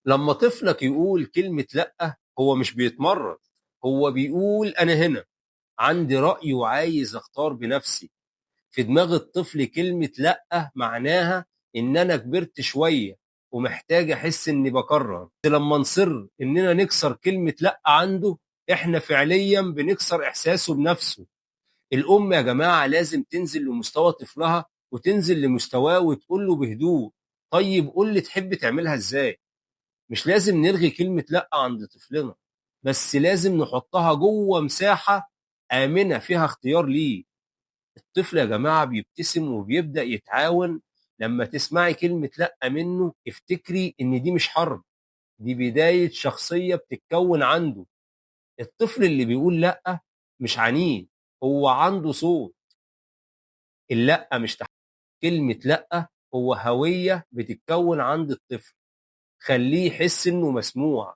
لما طفلك يقول كلمة لأ هو مش بيتمرد، هو بيقول أنا هنا عندي رأي وعايز أختار بنفسي. في دماغ الطفل كلمة لأ معناها إن أنا كبرت شوية ومحتاج أحس إني بكرر. لما نصر إننا نكسر كلمة لأ عنده، إحنا فعليا بنكسر إحساسه بنفسه. الأم يا جماعة لازم تنزل لمستوى طفلها وتنزل لمستواه وتقول له بهدوء: طيب قول لي تحب تعملها إزاي؟ مش لازم نلغي كلمة لأ عند طفلنا، بس لازم نحطها جوه مساحة آمنة فيها اختيار ليه. الطفل يا جماعة بيبتسم وبيبدأ يتعاون. لما تسمعي كلمة لأ منه افتكري إن دي مش حرب، دي بداية شخصية بتتكون عنده. الطفل اللي بيقول لأ مش عنيد، هو عنده صوت. اللأ مش تحت، كلمة لأ هو هوية بتتكون عند الطفل. خليه يحس إنه مسموع.